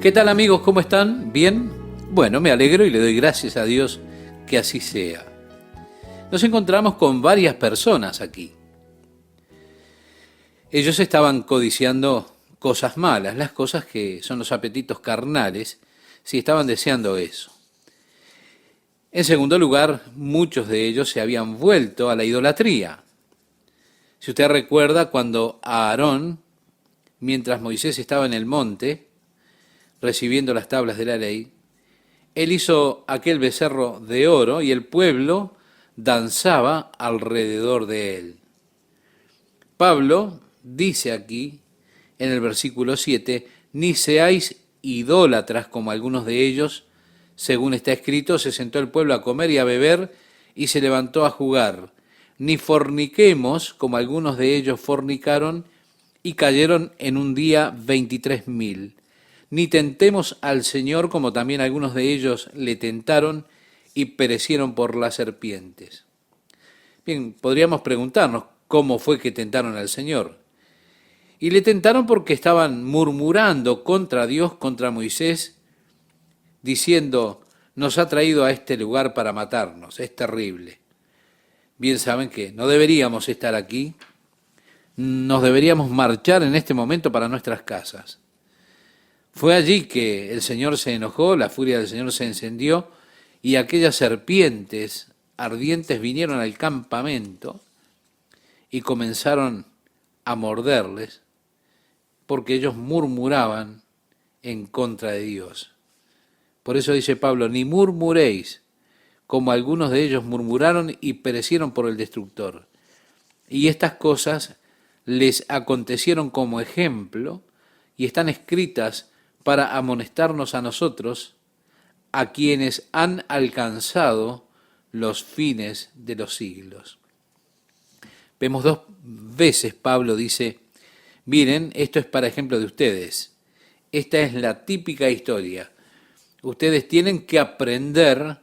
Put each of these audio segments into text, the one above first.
¿Qué tal amigos? ¿Cómo están? ¿Bien? Bueno, me alegro y le doy gracias a Dios que así sea. Nos encontramos con varias personas aquí. Ellos estaban codiciando cosas malas, las cosas que son los apetitos carnales, si estaban deseando eso. En segundo lugar, muchos de ellos se habían vuelto a la idolatría. Si usted recuerda cuando Aarón, mientras Moisés estaba en el monte, recibiendo las tablas de la ley, él hizo aquel becerro de oro y el pueblo danzaba alrededor de él. Pablo dice aquí, en el versículo 7, ni seáis idólatras como algunos de ellos, según está escrito, se sentó el pueblo a comer y a beber y se levantó a jugar. Ni forniquemos como algunos de ellos fornicaron y cayeron en un día 23.000. Ni tentemos al Señor como también algunos de ellos le tentaron y perecieron por las serpientes. Bien, podríamos preguntarnos cómo fue que tentaron al Señor. Y le tentaron porque estaban murmurando contra Dios, contra Moisés, diciendo, nos ha traído a este lugar para matarnos, es terrible. Bien saben que no deberíamos estar aquí, nos deberíamos marchar en este momento para nuestras casas. Fue allí que el Señor se enojó, la furia del Señor se encendió y aquellas serpientes ardientes vinieron al campamento y comenzaron a morderles porque ellos murmuraban en contra de Dios. Por eso dice Pablo, ni murmuréis, como algunos de ellos murmuraron y perecieron por el destructor. Y estas cosas les acontecieron como ejemplo y están escritas para amonestarnos a nosotros, a quienes han alcanzado los fines de los siglos. Vemos dos veces Pablo dice, miren, esto es para ejemplo de ustedes. Esta es la típica historia. Ustedes tienen que aprender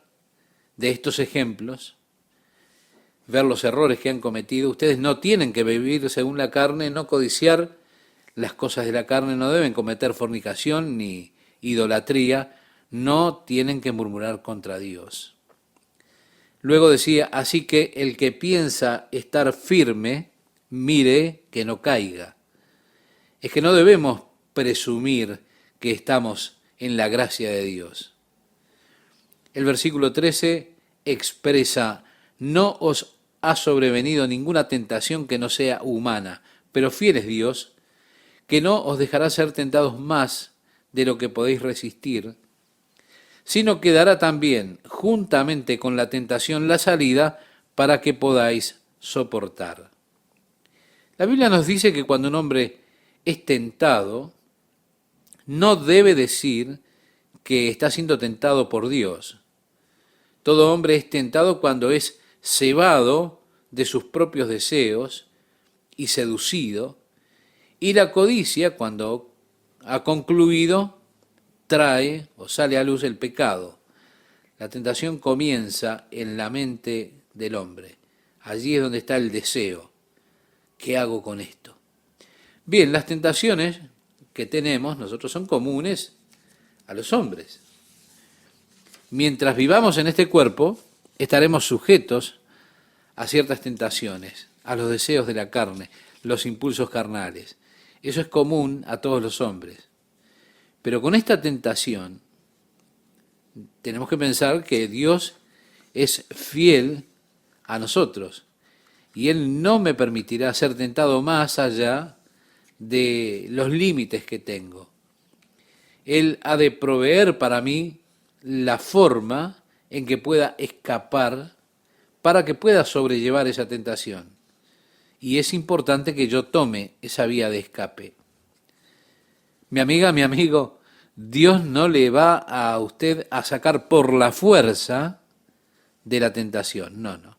de estos ejemplos, ver los errores que han cometido. Ustedes no tienen que vivir según la carne, no codiciar las cosas de la carne, no deben cometer fornicación ni idolatría, no tienen que murmurar contra Dios. Luego decía, así que el que piensa estar firme, mire que no caiga. Es que no debemos presumir que estamos en la gracia de Dios. El versículo 13 expresa, no os ha sobrevenido ninguna tentación que no sea humana, pero fiel es Dios, que no os dejará ser tentados más de lo que podéis resistir, sino que dará también, juntamente con la tentación, la salida para que podáis soportar. La Biblia nos dice que cuando un hombre es tentado, no debe decir que está siendo tentado por Dios. Todo hombre es tentado cuando es cebado de sus propios deseos y seducido, y la codicia, cuando ha concluido, trae o sale a luz el pecado. La tentación comienza en la mente del hombre. Allí es donde está el deseo. ¿Qué hago con esto? Bien, las tentaciones que tenemos nosotros son comunes a los hombres. Mientras vivamos en este cuerpo, estaremos sujetos a ciertas tentaciones, a los deseos de la carne, los impulsos carnales. Eso es común a todos los hombres. Pero con esta tentación tenemos que pensar que Dios es fiel a nosotros y Él no me permitirá ser tentado más allá de los límites que tengo. Él ha de proveer para mí la forma en que pueda escapar para que pueda sobrellevar esa tentación. Y es importante que yo tome esa vía de escape. Mi amiga, mi amigo, Dios no le va a usted a sacar por la fuerza de la tentación. No, no.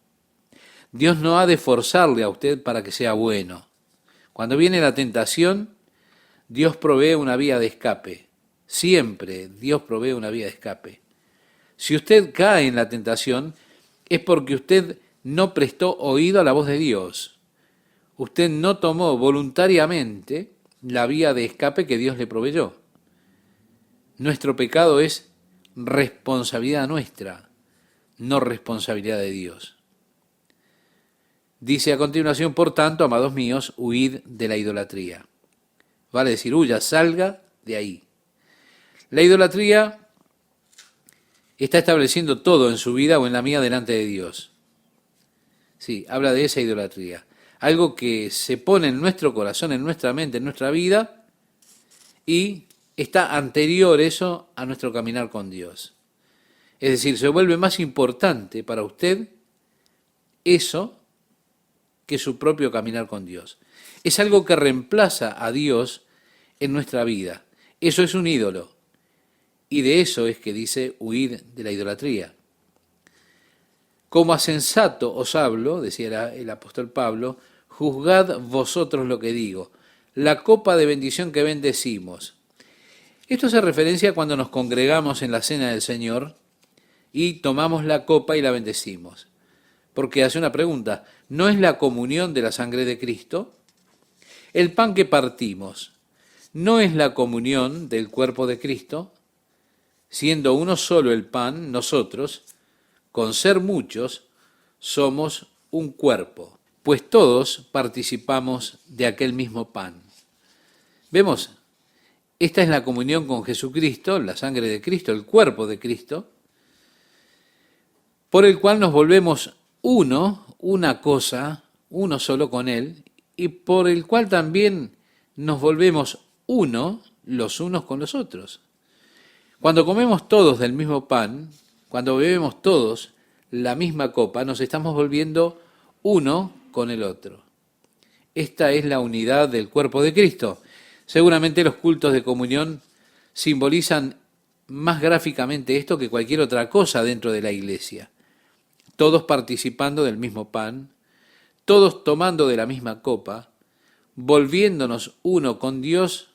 Dios no ha de forzarle a usted para que sea bueno. Cuando viene la tentación, Dios provee una vía de escape. Siempre Dios provee una vía de escape. Si usted cae en la tentación, es porque usted no prestó oído a la voz de Dios. Usted no tomó voluntariamente la vía de escape que Dios le proveyó. Nuestro pecado es responsabilidad nuestra, no responsabilidad de Dios. Dice a continuación, por tanto, amados míos, huid de la idolatría. Vale decir, huya, salga de ahí. La idolatría está estableciendo todo en su vida o en la mía delante de Dios. Sí, habla de esa idolatría. Algo que se pone en nuestro corazón, en nuestra mente, en nuestra vida, y está anterior eso a nuestro caminar con Dios. Es decir, se vuelve más importante para usted eso que su propio caminar con Dios. Es algo que reemplaza a Dios en nuestra vida. Eso es un ídolo. Y de eso es que dice huir de la idolatría. Como a sensato os hablo, decía el apóstol Pablo, juzgad vosotros lo que digo, la copa de bendición que bendecimos. Esto hace referencia cuando nos congregamos en la cena del Señor y tomamos la copa y la bendecimos. Porque hace una pregunta, ¿no es la comunión de la sangre de Cristo? El pan que partimos, ¿no es la comunión del cuerpo de Cristo? Siendo uno solo el pan, nosotros, con ser muchos, somos un cuerpo, pues todos participamos de aquel mismo pan. ¿Vemos? Esta es la comunión con Jesucristo, la sangre de Cristo, el cuerpo de Cristo, por el cual nos volvemos uno, una cosa, uno solo con Él, y por el cual también nos volvemos uno los unos con los otros. Cuando comemos todos del mismo pan, cuando bebemos todos la misma copa, nos estamos volviendo uno con el otro. Esta es la unidad del cuerpo de Cristo. Seguramente los cultos de comunión simbolizan más gráficamente esto que cualquier otra cosa dentro de la iglesia. Todos participando del mismo pan, todos tomando de la misma copa, volviéndonos uno con Dios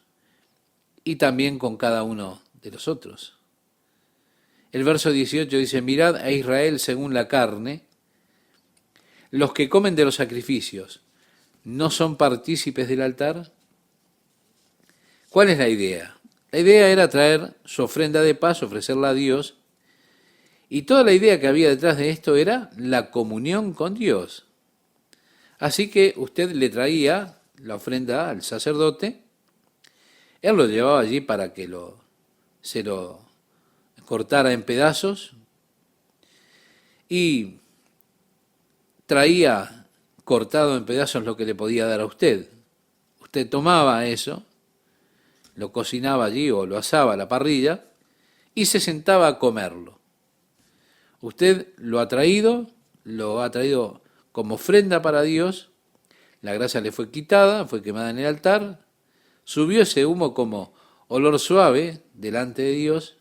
y también con cada uno de los otros. El verso 18 dice, mirad a Israel según la carne, los que comen de los sacrificios, ¿no son partícipes del altar? ¿Cuál es la idea? La idea era traer su ofrenda de paz, ofrecerla a Dios, y toda la idea que había detrás de esto era la comunión con Dios. Así que usted le traía la ofrenda al sacerdote, él lo llevaba allí para que se lo cortara en pedazos y traía cortado en pedazos lo que le podía dar a usted. Usted tomaba eso, lo cocinaba allí o lo asaba a la parrilla y se sentaba a comerlo. Usted lo ha traído como ofrenda para Dios, la grasa le fue quitada, fue quemada en el altar, subió ese humo como olor suave delante de Dios,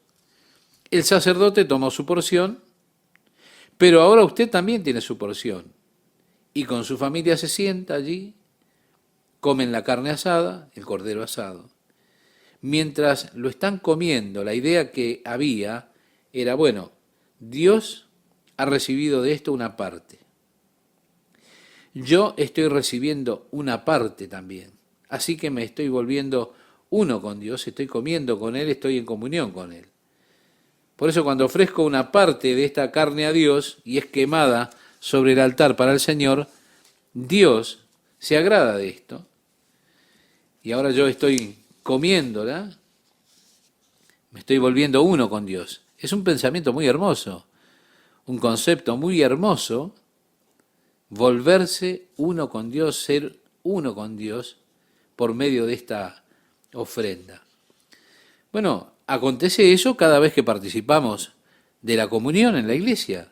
el sacerdote tomó su porción, pero ahora usted también tiene su porción, y con su familia se sienta allí, comen la carne asada, el cordero asado. Mientras lo están comiendo, la idea que había era, bueno, Dios ha recibido de esto una parte. Yo estoy recibiendo una parte también. Así que me estoy volviendo uno con Dios, estoy comiendo con Él, estoy en comunión con Él. Por eso cuando ofrezco una parte de esta carne a Dios y es quemada sobre el altar para el Señor, Dios se agrada de esto. Y ahora yo estoy comiéndola, me estoy volviendo uno con Dios. Es un pensamiento muy hermoso, un concepto muy hermoso, volverse uno con Dios, ser uno con Dios por medio de esta ofrenda. Bueno, acontece eso cada vez que participamos de la comunión en la iglesia.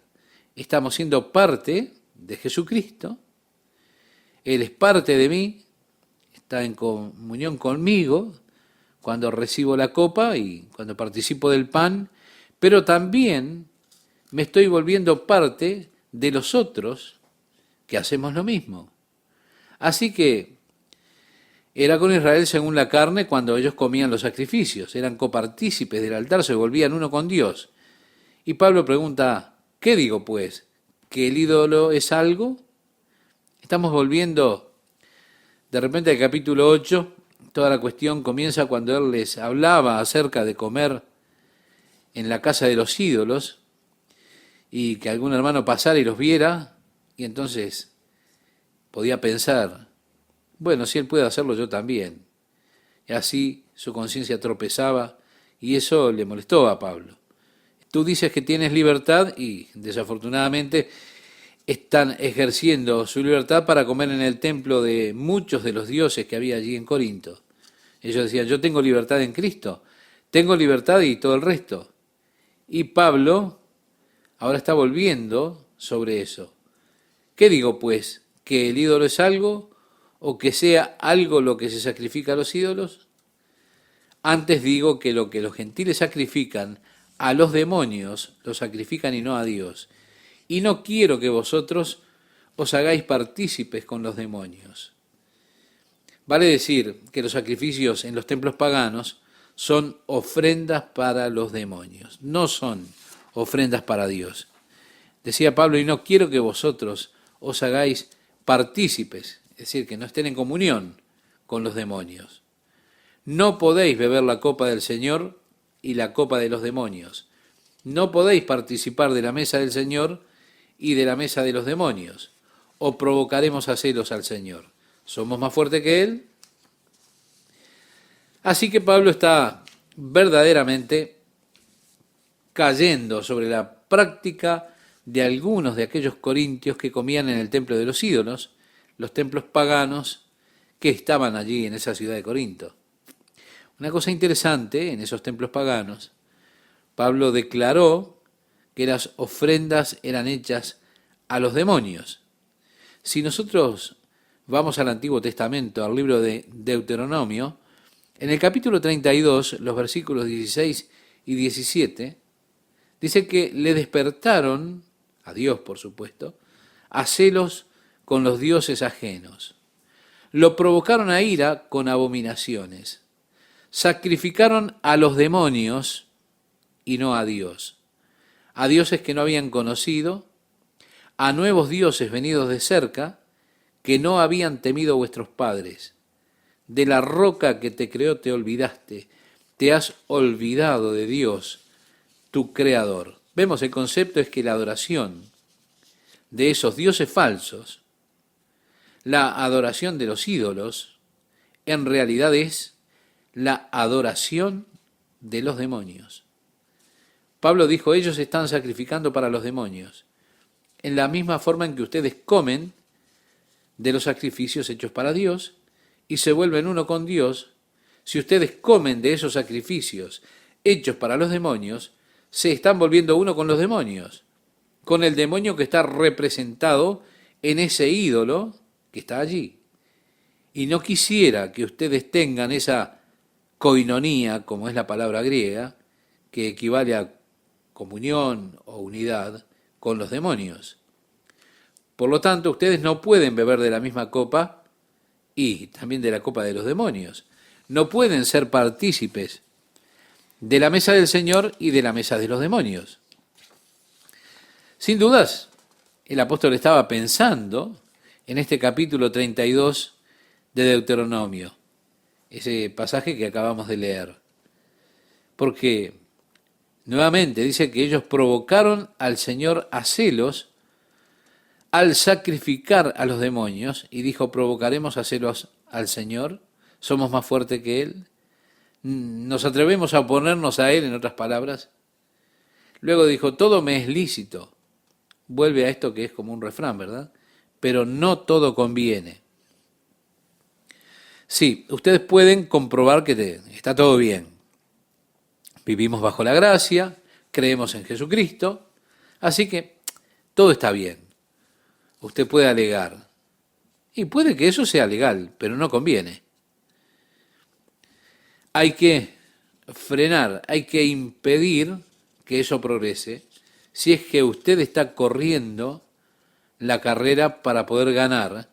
Estamos siendo parte de Jesucristo, Él es parte de mí, está en comunión conmigo cuando recibo la copa y cuando participo del pan, pero también me estoy volviendo parte de los otros que hacemos lo mismo. Así que era con Israel según la carne cuando ellos comían los sacrificios, eran copartícipes del altar, se volvían uno con Dios. Y Pablo pregunta, ¿qué digo pues? ¿Que el ídolo es algo? Estamos volviendo de repente al capítulo 8, toda la cuestión comienza cuando él les hablaba acerca de comer en la casa de los ídolos y que algún hermano pasara y los viera y entonces podía pensar, bueno, si él puede hacerlo, yo también. Y así su conciencia tropezaba y eso le molestó a Pablo. Tú dices que tienes libertad y desafortunadamente están ejerciendo su libertad para comer en el templo de muchos de los dioses que había allí en Corinto. Ellos decían, yo tengo libertad en Cristo, tengo libertad y todo el resto. Y Pablo ahora está volviendo sobre eso. ¿Qué digo pues? ¿Que el ídolo es algo o que sea algo lo que se sacrifica a los ídolos? Antes digo que lo que los gentiles sacrifican a los demonios, lo sacrifican y no a Dios. Y no quiero que vosotros os hagáis partícipes con los demonios. Vale decir que los sacrificios en los templos paganos son ofrendas para los demonios, no son ofrendas para Dios. Decía Pablo, y no quiero que vosotros os hagáis partícipes, es decir, que no estén en comunión con los demonios. No podéis beber la copa del Señor y la copa de los demonios. No podéis participar de la mesa del Señor y de la mesa de los demonios, o provocaremos a celos al Señor. ¿Somos más fuertes que Él? Así que Pablo está verdaderamente cayendo sobre la práctica de algunos de aquellos corintios que comían en el templo de los ídolos, los templos paganos que estaban allí en esa ciudad de Corinto. Una cosa interesante en esos templos paganos, Pablo declaró que las ofrendas eran hechas a los demonios. Si nosotros vamos al Antiguo Testamento, al libro de Deuteronomio, en el capítulo 32, los versículos 16 y 17, dice que le despertaron, a Dios por supuesto, a celos con los dioses ajenos. Lo provocaron a ira con abominaciones. Sacrificaron a los demonios y no a Dios. A dioses que no habían conocido, a nuevos dioses venidos de cerca, que no habían temido vuestros padres. De la roca que te creó te olvidaste, te has olvidado de Dios, tu creador. Vemos, el concepto es que la adoración de esos dioses falsos, la adoración de los ídolos, en realidad es la adoración de los demonios. Pablo dijo, ellos están sacrificando para los demonios, en la misma forma en que ustedes comen de los sacrificios hechos para Dios y se vuelven uno con Dios. Si ustedes comen de esos sacrificios hechos para los demonios, se están volviendo uno con los demonios, con el demonio que está representado en ese ídolo que está allí. Y no quisiera que ustedes tengan esa koinonía, como es la palabra griega, que equivale a comunión o unidad con los demonios. Por lo tanto, ustedes no pueden beber de la misma copa y también de la copa de los demonios. No pueden ser partícipes de la mesa del Señor y de la mesa de los demonios. Sin dudas, el apóstol estaba pensando en este capítulo 32 de Deuteronomio, ese pasaje que acabamos de leer. Porque nuevamente dice que ellos provocaron al Señor a celos al sacrificar a los demonios, y dijo, provocaremos a celos al Señor, somos más fuertes que Él, nos atrevemos a oponernos a Él, en otras palabras. Luego dijo, todo me es lícito, vuelve a esto que es como un refrán, ¿verdad? Pero no todo conviene. Sí, ustedes pueden comprobar que está todo bien. Vivimos bajo la gracia, creemos en Jesucristo, así que todo está bien. Usted puede alegar, y puede que eso sea legal, pero no conviene. Hay que frenar, hay que impedir que eso progrese, si es que usted está corriendo la carrera para poder ganar,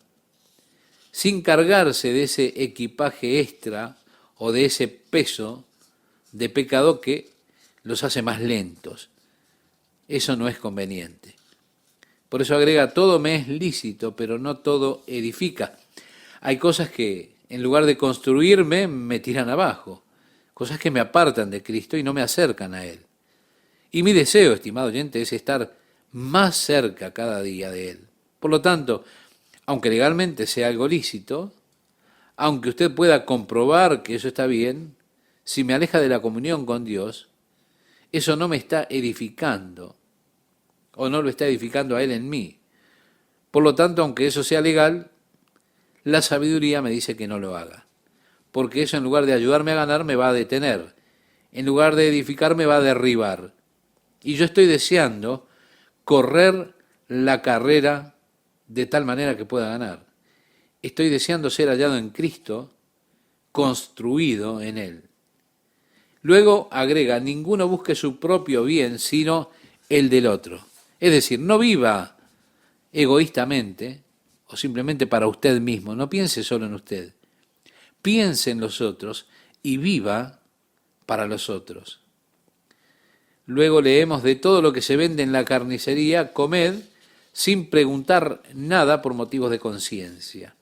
sin cargarse de ese equipaje extra o de ese peso de pecado que los hace más lentos. Eso no es conveniente. Por eso agrega, todo me es lícito, pero no todo edifica. Hay cosas que, en lugar de construirme, me tiran abajo. Cosas que me apartan de Cristo y no me acercan a Él. Y mi deseo, estimado oyente, es estar más cerca cada día de Él. Por lo tanto, aunque legalmente sea algo lícito, aunque usted pueda comprobar que eso está bien, si me aleja de la comunión con Dios, eso no me está edificando, o no lo está edificando a Él en mí. Por lo tanto, aunque eso sea legal, la sabiduría me dice que no lo haga, porque eso en lugar de ayudarme a ganar me va a detener, en lugar de edificar me va a derribar. Y yo estoy deseando correr la carrera de tal manera que pueda ganar. Estoy deseando ser hallado en Cristo, construido en Él. Luego agrega, ninguno busque su propio bien, sino el del otro. Es decir, no viva egoístamente o simplemente para usted mismo, no piense solo en usted. Piense en los otros y viva para los otros. Luego leemos, de todo lo que se vende en la carnicería, comed sin preguntar nada por motivos de conciencia.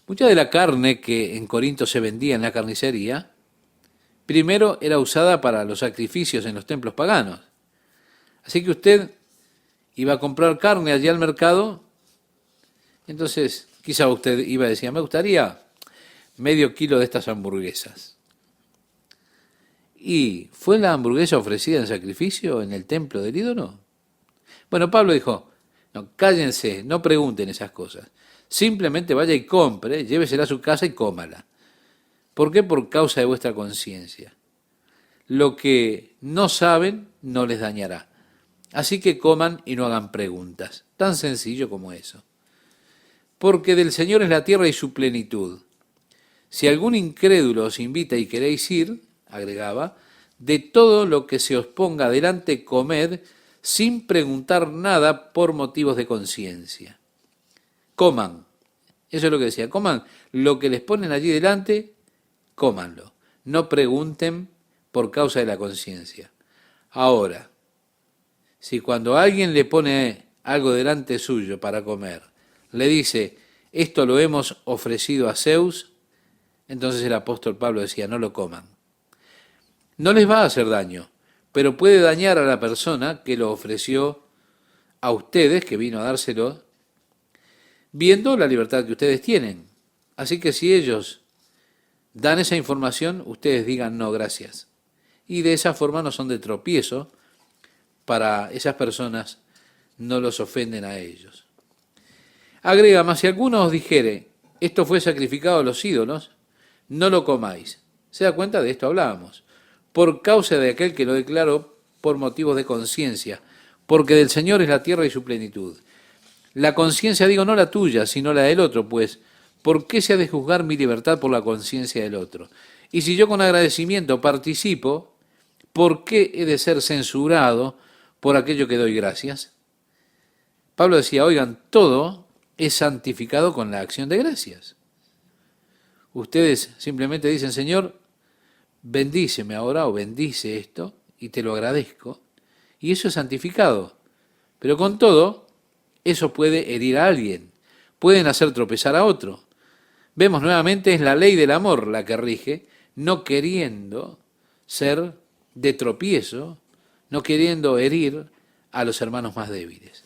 Mucha de la carne que en Corinto se vendía en la carnicería, primero era usada para los sacrificios en los templos paganos. Así que usted iba a comprar carne allí al mercado, entonces quizá usted iba a decir, me gustaría medio kilo de estas hamburguesas. ¿Y fue la hamburguesa ofrecida en sacrificio en el templo del ídolo? Bueno, Pablo dijo, no, cállense, no pregunten esas cosas. Simplemente vaya y compre, llévesela a su casa y cómala. ¿Por qué? Por causa de vuestra conciencia. Lo que no saben no les dañará. Así que coman y no hagan preguntas. Tan sencillo como eso. Porque del Señor es la tierra y su plenitud. Si algún incrédulo os invita y queréis ir, agregaba, de todo lo que se os ponga delante comed sin preguntar nada por motivos de conciencia. Coman, eso es lo que decía, coman lo que les ponen allí delante, cómanlo. No pregunten por causa de la conciencia. Ahora, si cuando alguien le pone algo delante suyo para comer, le dice, esto lo hemos ofrecido a Zeus, entonces el apóstol Pablo decía, no lo coman. No les va a hacer daño, pero puede dañar a la persona que lo ofreció a ustedes, que vino a dárselo, viendo la libertad que ustedes tienen. Así que si ellos dan esa información, ustedes digan no, gracias. Y de esa forma no son de tropiezo para esas personas, no los ofenden a ellos. Agrega, mas si alguno os dijere, esto fue sacrificado a los ídolos, no lo comáis. ¿Se da cuenta? De esto hablábamos. Por causa de aquel que lo declaró por motivos de conciencia, porque del Señor es la tierra y su plenitud. La conciencia, digo, no la tuya, sino la del otro, pues, ¿por qué se ha de juzgar mi libertad por la conciencia del otro? Y si yo con agradecimiento participo, ¿por qué he de ser censurado por aquello que doy gracias? Pablo decía, oigan, todo es santificado con la acción de gracias. Ustedes simplemente dicen, Señor, bendíceme ahora o bendice esto y te lo agradezco. Y eso es santificado. Pero con todo, eso puede herir a alguien. Pueden hacer tropezar a otro. Vemos nuevamente, es la ley del amor la que rige, no queriendo ser de tropiezo, no queriendo herir a los hermanos más débiles.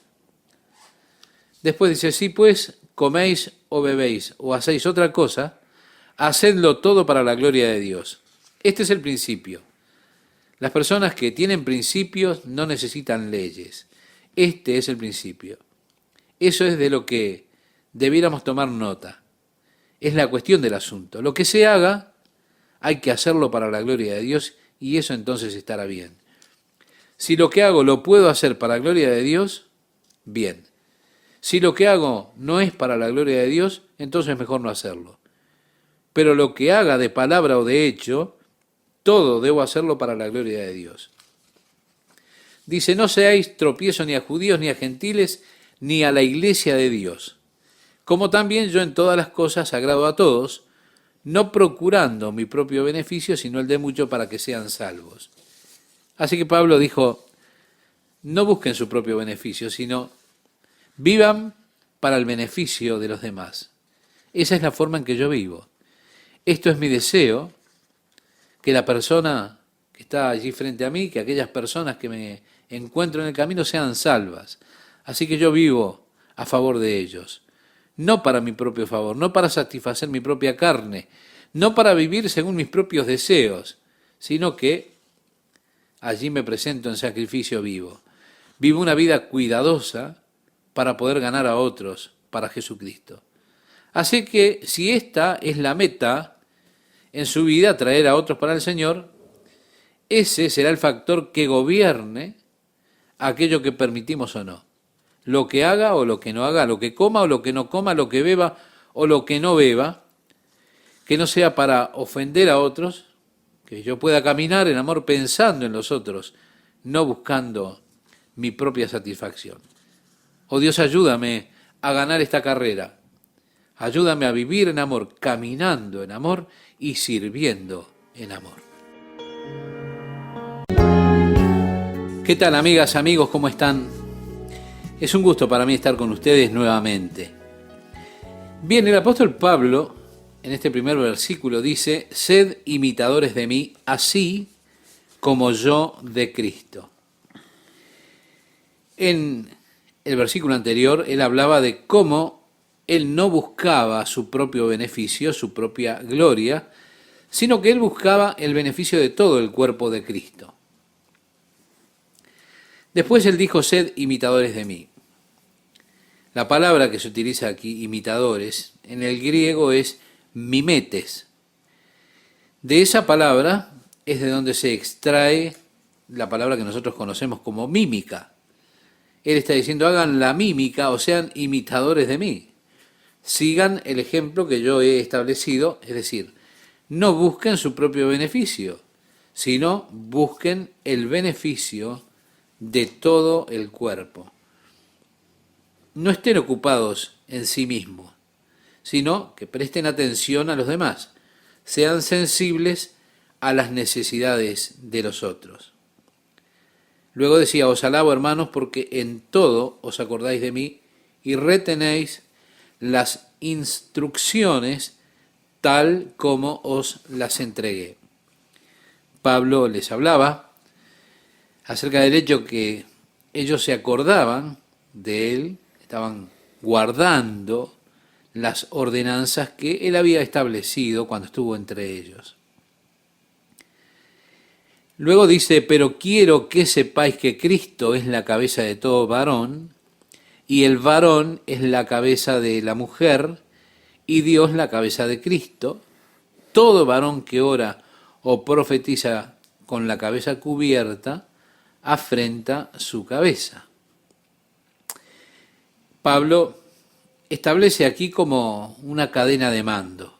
Después dice, si pues coméis o bebéis o hacéis otra cosa, hacedlo todo para la gloria de Dios. Este es el principio. Las personas que tienen principios no necesitan leyes. Este es el principio. Eso es de lo que debiéramos tomar nota. Es la cuestión del asunto. Lo que se haga, hay que hacerlo para la gloria de Dios y eso entonces estará bien. Si lo que hago lo puedo hacer para la gloria de Dios, bien. Si lo que hago no es para la gloria de Dios, entonces mejor no hacerlo. Pero lo que haga de palabra o de hecho, todo debo hacerlo para la gloria de Dios. Dice, no seáis tropiezo ni a judíos, ni a gentiles, ni a la iglesia de Dios. Como también yo en todas las cosas agrado a todos, no procurando mi propio beneficio, sino el de muchos para que sean salvos. Así que Pablo dijo, no busquen su propio beneficio, sino vivan para el beneficio de los demás. Esa es la forma en que yo vivo. Esto es mi deseo, que la persona que está allí frente a mí, que aquellas personas que me encuentro en el camino sean salvas. Así que yo vivo a favor de ellos, no para mi propio favor, no para satisfacer mi propia carne, no para vivir según mis propios deseos, sino que allí me presento en sacrificio vivo. Vivo una vida cuidadosa para poder ganar a otros para Jesucristo. Así que si esta es la meta en su vida, traer a otros para el Señor, ese será el factor que gobierne aquello que permitimos o no. Lo que haga o lo que no haga, lo que coma o lo que no coma, lo que beba o lo que no beba, que no sea para ofender a otros, que yo pueda caminar en amor pensando en los otros, no buscando mi propia satisfacción. Oh Dios, ayúdame a ganar esta carrera. Ayúdame a vivir en amor, caminando en amor y sirviendo en amor. ¿Qué tal, amigas, amigos? ¿Cómo están? Es un gusto para mí estar con ustedes nuevamente. Bien, el apóstol Pablo, en este primer versículo, dice: sed imitadores de mí, así como yo de Cristo. En el versículo anterior, él hablaba de cómo él no buscaba su propio beneficio, su propia gloria, sino que él buscaba el beneficio de todo el cuerpo de Cristo. Después él dijo: sed imitadores de mí. La palabra que se utiliza aquí, imitadores, en el griego es mimetes. De esa palabra es de donde se extrae la palabra que nosotros conocemos como mímica. Él está diciendo: hagan la mímica, o sean imitadores de mí. Sigan el ejemplo que yo he establecido, es decir, no busquen su propio beneficio, sino busquen el beneficio de todo el cuerpo. No estén ocupados en sí mismos, sino que presten atención a los demás, sean sensibles a las necesidades de los otros. Luego decía: os alabo, hermanos, porque en todo os acordáis de mí y retenéis las instrucciones tal como os las entregué. Pablo les hablaba acerca del hecho que ellos se acordaban de él, estaban guardando las ordenanzas que él había establecido cuando estuvo entre ellos. Luego dice: pero quiero que sepáis que Cristo es la cabeza de todo varón, y el varón es la cabeza de la mujer, y Dios la cabeza de Cristo. Todo varón que ora o profetiza con la cabeza cubierta, afrenta su cabeza. Pablo establece aquí como una cadena de mando.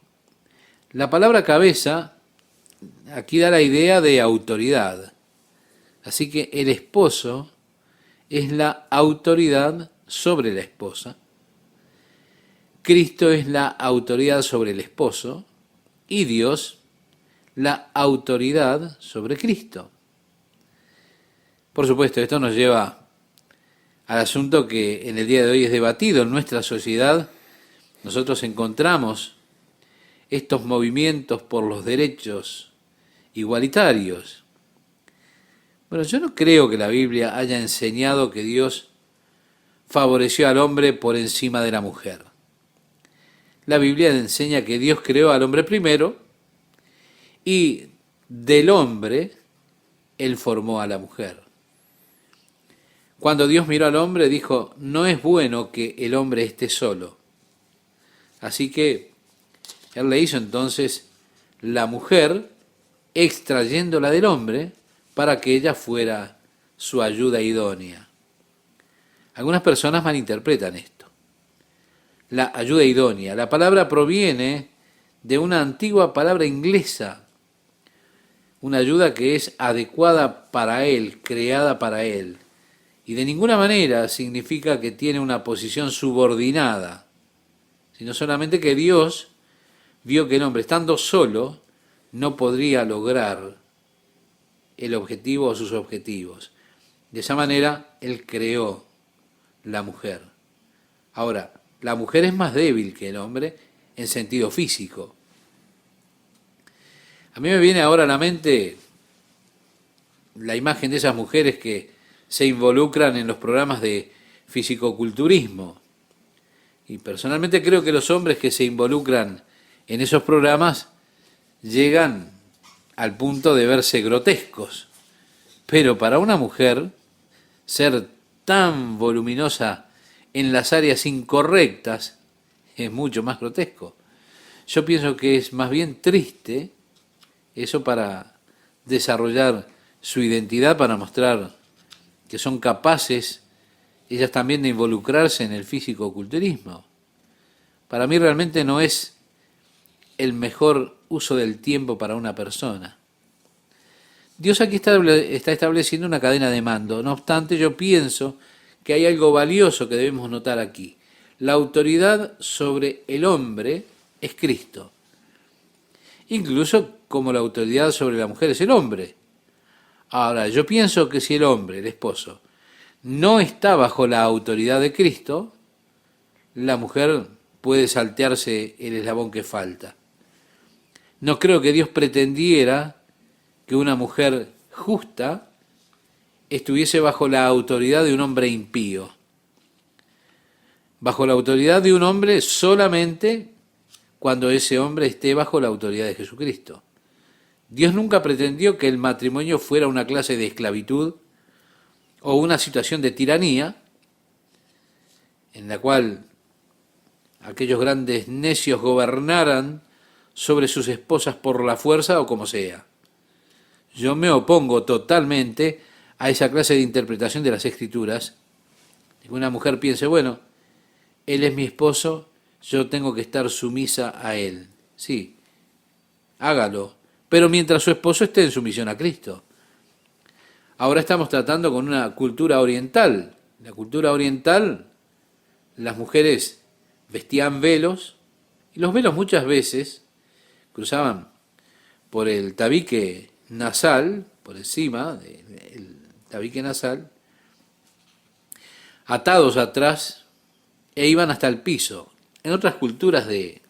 La palabra cabeza aquí da la idea de autoridad. Así que el esposo es la autoridad sobre la esposa. Cristo es la autoridad sobre el esposo y Dios la autoridad sobre Cristo. Por supuesto, esto nos lleva al asunto que en el día de hoy es debatido en nuestra sociedad. Nosotros encontramos estos movimientos por los derechos igualitarios. Bueno, yo no creo que la Biblia haya enseñado que Dios favoreció al hombre por encima de la mujer. La Biblia enseña que Dios creó al hombre primero y del hombre Él formó a la mujer. Cuando Dios miró al hombre, dijo: no es bueno que el hombre esté solo. Así que Él le hizo entonces la mujer, extrayéndola del hombre para que ella fuera su ayuda idónea. Algunas personas malinterpretan esto. La ayuda idónea. La palabra proviene de una antigua palabra inglesa, una ayuda que es adecuada para él, creada para él. Y de ninguna manera significa que tiene una posición subordinada, sino solamente que Dios vio que el hombre, estando solo, no podría lograr el objetivo o sus objetivos. De esa manera, Él creó la mujer. Ahora, la mujer es más débil que el hombre en sentido físico. A mí me viene ahora a la mente la imagen de esas mujeres que se involucran en los programas de fisicoculturismo. Y personalmente creo que los hombres que se involucran en esos programas llegan al punto de verse grotescos. Pero para una mujer, ser tan voluminosa en las áreas incorrectas es mucho más grotesco. Yo pienso que es más bien triste eso para desarrollar su identidad, para mostrar que son capaces ellas también de involucrarse en el físico-culturismo. Para mí realmente no es el mejor uso del tiempo para una persona. Dios aquí está estableciendo una cadena de mando. No obstante, yo pienso que hay algo valioso que debemos notar aquí. La autoridad sobre el hombre es Cristo. Incluso como la autoridad sobre la mujer es el hombre. Ahora, yo pienso que si el hombre, el esposo, no está bajo la autoridad de Cristo, la mujer puede saltearse el eslabón que falta. No creo que Dios pretendiera que una mujer justa estuviese bajo la autoridad de un hombre impío. Bajo la autoridad de un hombre solamente cuando ese hombre esté bajo la autoridad de Jesucristo. Dios nunca pretendió que el matrimonio fuera una clase de esclavitud o una situación de tiranía en la cual aquellos grandes necios gobernaran sobre sus esposas por la fuerza o como sea. Yo me opongo totalmente a esa clase de interpretación de las Escrituras, que una mujer piense, bueno, él es mi esposo, yo tengo que estar sumisa a él. Sí, hágalo, pero mientras su esposo esté en sumisión a Cristo. Ahora estamos tratando con una cultura oriental. La cultura oriental, las mujeres vestían velos, y los velos muchas veces cruzaban por el tabique nasal, por encima del tabique nasal, atados atrás, e iban hasta el piso. En otras culturas de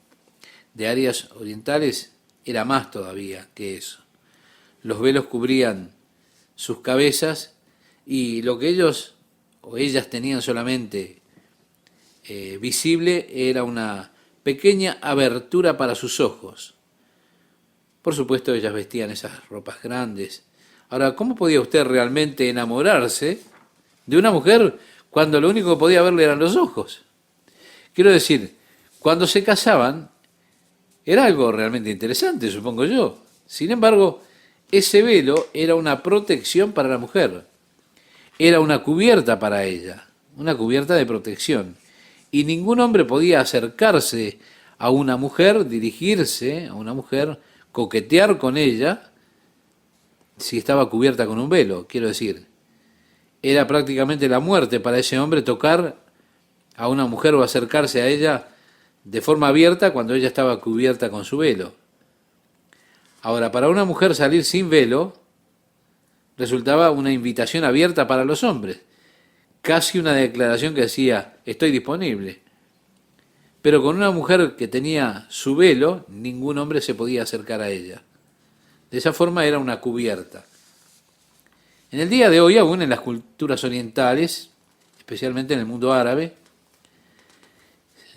áreas orientales era más todavía que eso. Los velos cubrían sus cabezas y lo que ellos o ellas tenían solamente visible era una pequeña abertura para sus ojos. Por supuesto, ellas vestían esas ropas grandes. Ahora, ¿cómo podía usted realmente enamorarse de una mujer cuando lo único que podía verle eran los ojos? Quiero decir, cuando se casaban, era algo realmente interesante, supongo yo. Sin embargo, ese velo era una protección para la mujer. Era una cubierta para ella, una cubierta de protección. Y ningún hombre podía acercarse a una mujer, dirigirse a una mujer, coquetear con ella, si estaba cubierta con un velo. Quiero decir, era prácticamente la muerte para ese hombre tocar a una mujer o acercarse a ella de forma abierta cuando ella estaba cubierta con su velo. Ahora, para una mujer salir sin velo resultaba una invitación abierta para los hombres, casi una declaración que decía, estoy disponible. Pero con una mujer que tenía su velo, ningún hombre se podía acercar a ella. De esa forma era una cubierta. En el día de hoy, aún en las culturas orientales, especialmente en el mundo árabe,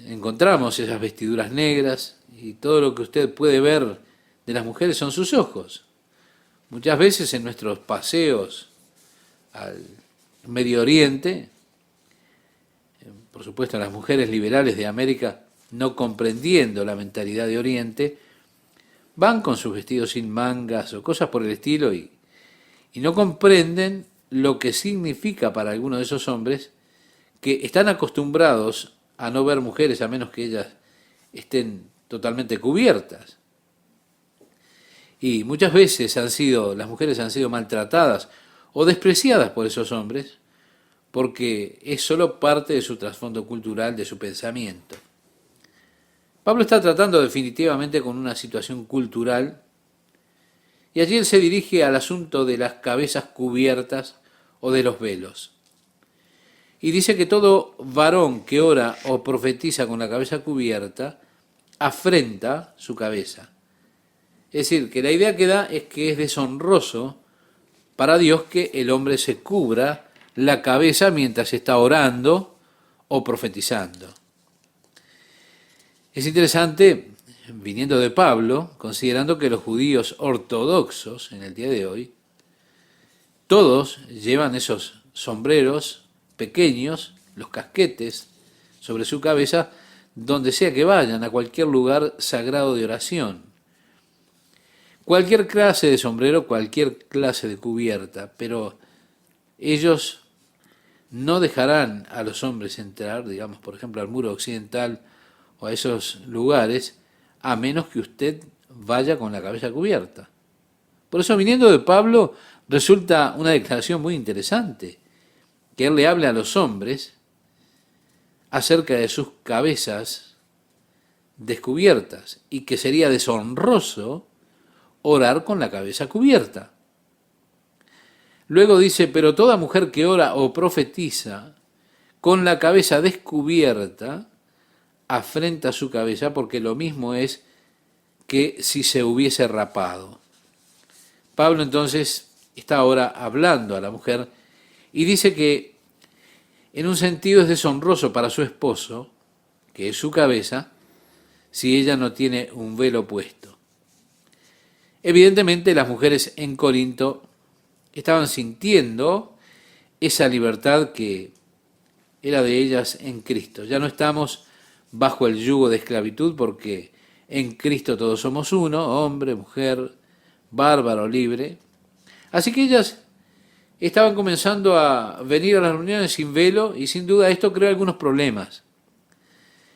encontramos esas vestiduras negras y todo lo que usted puede ver de las mujeres son sus ojos. Muchas veces en nuestros paseos al Medio Oriente, por supuesto las mujeres liberales de América, no comprendiendo la mentalidad de Oriente, van con sus vestidos sin mangas o cosas por el estilo y no comprenden lo que significa para algunos de esos hombres que están acostumbrados a no ver mujeres a menos que ellas estén totalmente cubiertas. Y muchas veces las mujeres han sido maltratadas o despreciadas por esos hombres porque es solo parte de su trasfondo cultural, de su pensamiento. Pablo está tratando definitivamente con una situación cultural y allí él se dirige al asunto de las cabezas cubiertas o de los velos. Y dice que todo varón que ora o profetiza con la cabeza cubierta afrenta su cabeza. Es decir, que la idea que da es que es deshonroso para Dios que el hombre se cubra la cabeza mientras está orando o profetizando. Es interesante, viniendo de Pablo, considerando que los judíos ortodoxos en el día de hoy, todos llevan esos sombreros pequeños, los casquetes, sobre su cabeza, donde sea que vayan, a cualquier lugar sagrado de oración. Cualquier clase de sombrero, cualquier clase de cubierta, pero ellos no dejarán a los hombres entrar, digamos, por ejemplo, al muro occidental o a esos lugares, a menos que usted vaya con la cabeza cubierta. Por eso, viniendo de Pablo, resulta una declaración muy interesante, que él le hable a los hombres acerca de sus cabezas descubiertas y que sería deshonroso orar con la cabeza cubierta. Luego dice, pero toda mujer que ora o profetiza con la cabeza descubierta afrenta su cabeza, porque lo mismo es que si se hubiese rapado. Pablo entonces está ahora hablando a la mujer y dice que en un sentido es deshonroso para su esposo, que es su cabeza, si ella no tiene un velo puesto. Evidentemente las mujeres en Corinto estaban sintiendo esa libertad que era de ellas en Cristo. Ya no estamos bajo el yugo de esclavitud, porque en Cristo todos somos uno, hombre, mujer, bárbaro, libre. Así que ellas estaban comenzando a venir a las reuniones sin velo, y sin duda esto creó algunos problemas.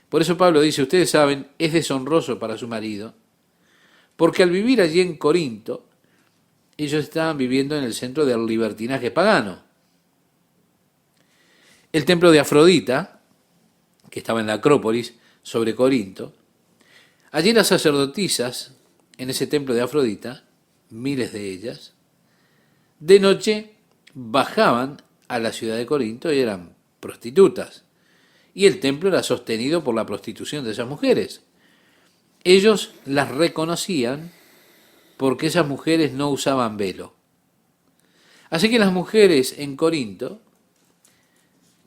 Por eso Pablo dice, ustedes saben, es deshonroso para su marido, porque al vivir allí en Corinto, ellos estaban viviendo en el centro del libertinaje pagano. El templo de Afrodita, que estaba en la Acrópolis sobre Corinto, allí las sacerdotisas, en ese templo de Afrodita, miles de ellas, de noche bajaban a la ciudad de Corinto y eran prostitutas. Y el templo era sostenido por la prostitución de esas mujeres. Ellos las reconocían porque esas mujeres no usaban velo. Así que las mujeres en Corinto,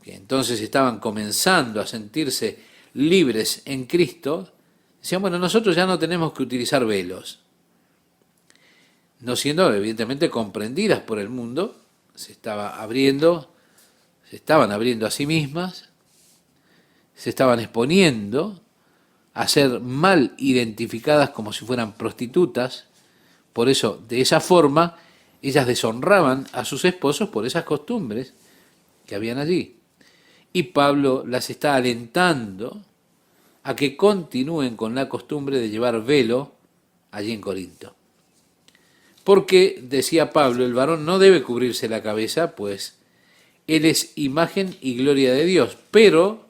que entonces estaban comenzando a sentirse libres en Cristo, decían, bueno, nosotros ya no tenemos que utilizar velos. No siendo evidentemente comprendidas por el mundo, se estaban abriendo a sí mismas, se estaban exponiendo a ser mal identificadas como si fueran prostitutas. Por eso, de esa forma, ellas deshonraban a sus esposos por esas costumbres que habían allí. Y Pablo las está alentando a que continúen con la costumbre de llevar velo allí en Corinto. Porque, decía Pablo, el varón no debe cubrirse la cabeza, pues él es imagen y gloria de Dios, pero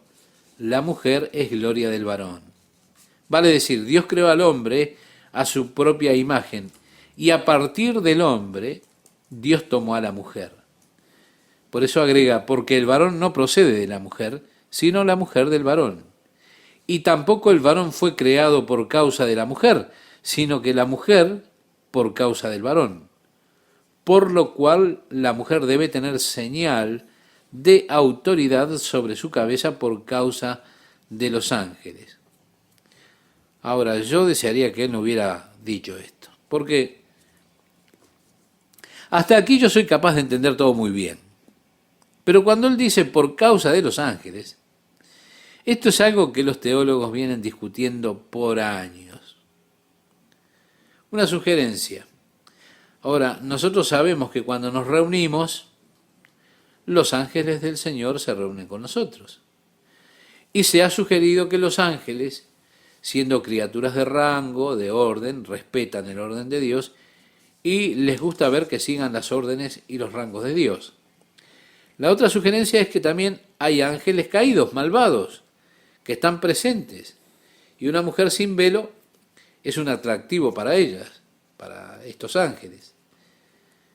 la mujer es gloria del varón. Vale decir, Dios creó al hombre a su propia imagen, y a partir del hombre, Dios tomó a la mujer. Por eso agrega, porque el varón no procede de la mujer, sino la mujer del varón. Y tampoco el varón fue creado por causa de la mujer, sino que la mujer por causa del varón. Por lo cual la mujer debe tener señal de autoridad sobre su cabeza por causa de los ángeles. Ahora, yo desearía que él no hubiera dicho esto, porque hasta aquí yo soy capaz de entender todo muy bien. Pero cuando él dice por causa de los ángeles, esto es algo que los teólogos vienen discutiendo por años. Una sugerencia. Ahora, nosotros sabemos que cuando nos reunimos, los ángeles del Señor se reúnen con nosotros. Y se ha sugerido que los ángeles, siendo criaturas de rango, de orden, respetan el orden de Dios y les gusta ver que sigan las órdenes y los rangos de Dios. La otra sugerencia es que también hay ángeles caídos, malvados, que están presentes. Y una mujer sin velo es un atractivo para ellas, para estos ángeles.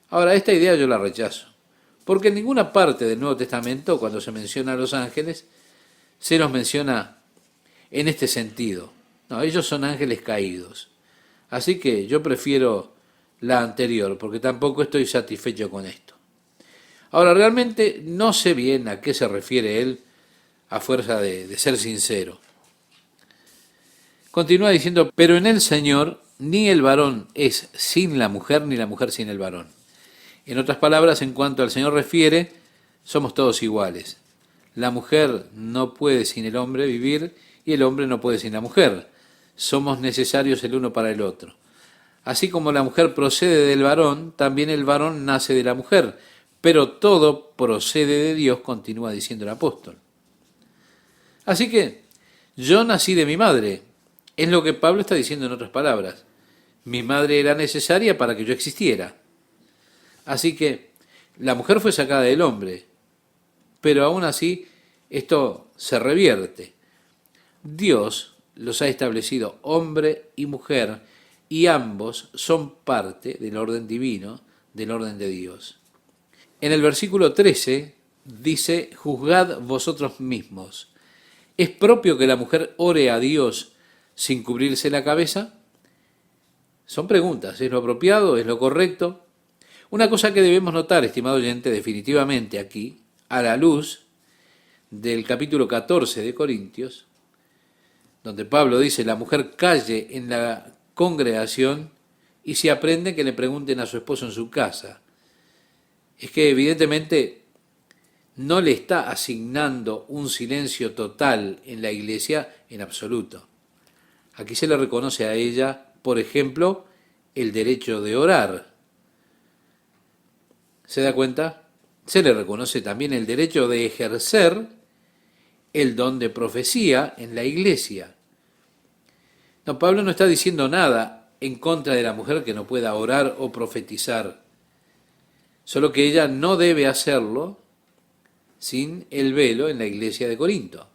Ahora, esta idea yo la rechazo, porque en ninguna parte del Nuevo Testamento, cuando se menciona a los ángeles, se los menciona en este sentido. No, ellos son ángeles caídos. Así que yo prefiero la anterior, porque tampoco estoy satisfecho con esto. Ahora, realmente no sé bien a qué se refiere él a fuerza de ser sincero. Continúa diciendo, pero en el Señor ni el varón es sin la mujer, ni la mujer sin el varón. En otras palabras, en cuanto al Señor refiere, somos todos iguales. La mujer no puede sin el hombre vivir y el hombre no puede sin la mujer. Somos necesarios el uno para el otro. Así como la mujer procede del varón, también el varón nace de la mujer, pero todo procede de Dios, continúa diciendo el apóstol. Así que yo nací de mi madre, es lo que Pablo está diciendo en otras palabras. Mi madre era necesaria para que yo existiera. Así que la mujer fue sacada del hombre, pero aún así esto se revierte. Dios los ha establecido hombre y mujer, y ambos son parte del orden divino, del orden de Dios. En el versículo 13 dice, juzgad vosotros mismos. ¿Es propio que la mujer ore a Dios sin cubrirse la cabeza? Son preguntas, ¿es lo apropiado? ¿Es lo correcto? Una cosa que debemos notar, estimado oyente, definitivamente aquí, a la luz del capítulo 14 de Corintios, donde Pablo dice, la mujer calle en la congregación y si aprende que le pregunten a su esposo en su casa. Es que evidentemente no le está asignando un silencio total en la iglesia en absoluto. Aquí se le reconoce a ella, por ejemplo, el derecho de orar. ¿Se da cuenta? Se le reconoce también el derecho de ejercer el don de profecía en la iglesia. No, Pablo no está diciendo nada en contra de la mujer que no pueda orar o profetizar, solo que ella no debe hacerlo sin el velo en la iglesia de Corinto.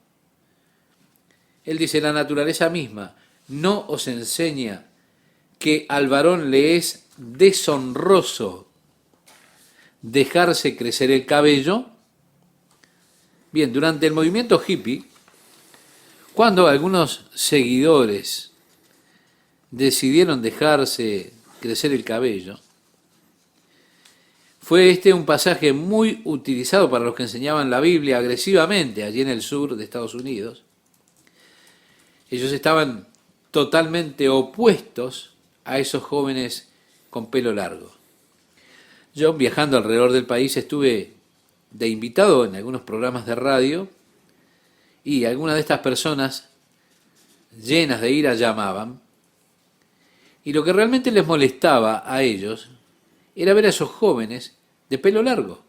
Él dice, la naturaleza misma no os enseña que al varón le es deshonroso dejarse crecer el cabello. Bien, durante el movimiento hippie, cuando algunos seguidores decidieron dejarse crecer el cabello, fue este un pasaje muy utilizado para los que enseñaban la Biblia agresivamente allí en el sur de Estados Unidos. Ellos estaban totalmente opuestos a esos jóvenes con pelo largo. Yo, viajando alrededor del país, estuve de invitado en algunos programas de radio y algunas de estas personas, llenas de ira, llamaban. Y lo que realmente les molestaba a ellos era ver a esos jóvenes de pelo largo.